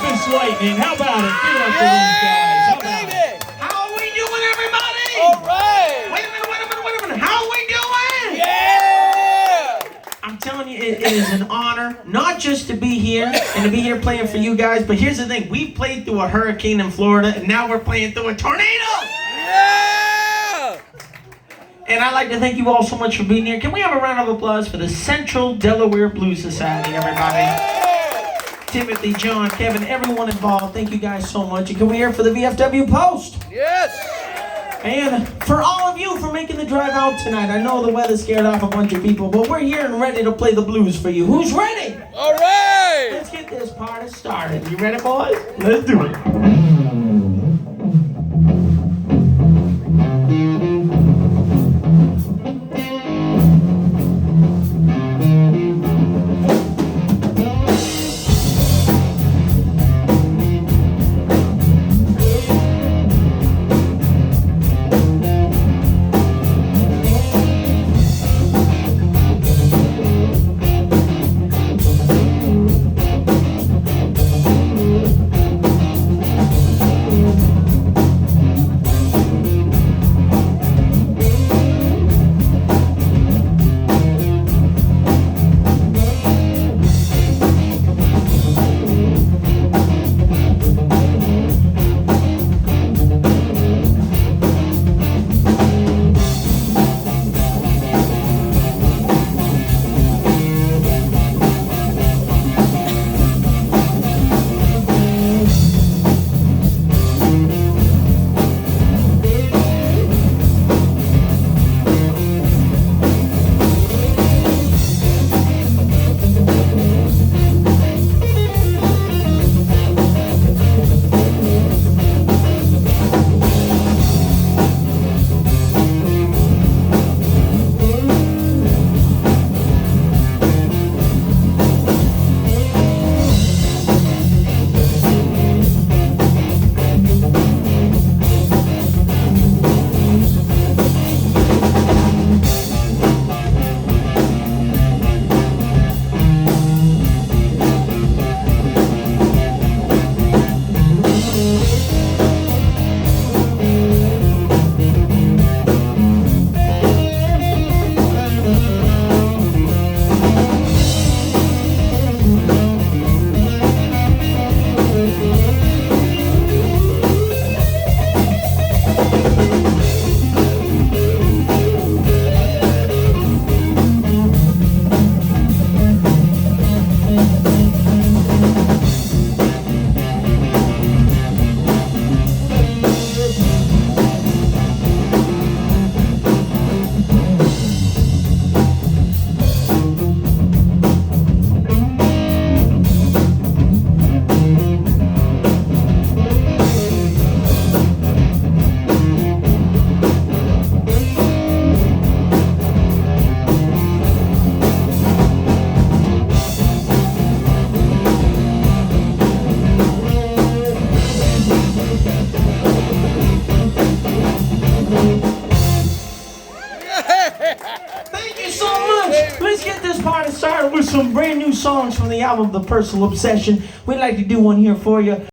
Memphis Lightning. How about it? Give it up for these guys. How about it? How are we doing, everybody? All right. Wait a minute. How are we doing? Yeah. I'm telling you, it is an honor, not just to be here and to be here playing for you guys, but here's the thing. We played through a hurricane in Florida, and now we're playing through a tornado. Yeah. And I'd like to thank you all so much for being here. Can we have a round of applause for the Central Delaware Blues Society, everybody? Timothy, John, Kevin, everyone involved, thank you guys so much. And can we hear for the VFW Post? Yes. And for all of you for making the drive out tonight. I know the weather scared off a bunch of people, but we're here and ready to play the blues for you. Who's ready? All right. Let's get this party started. You ready, boys? Let's do it. With some brand new songs from the album The Personal Obsession. We'd like to do one here for you.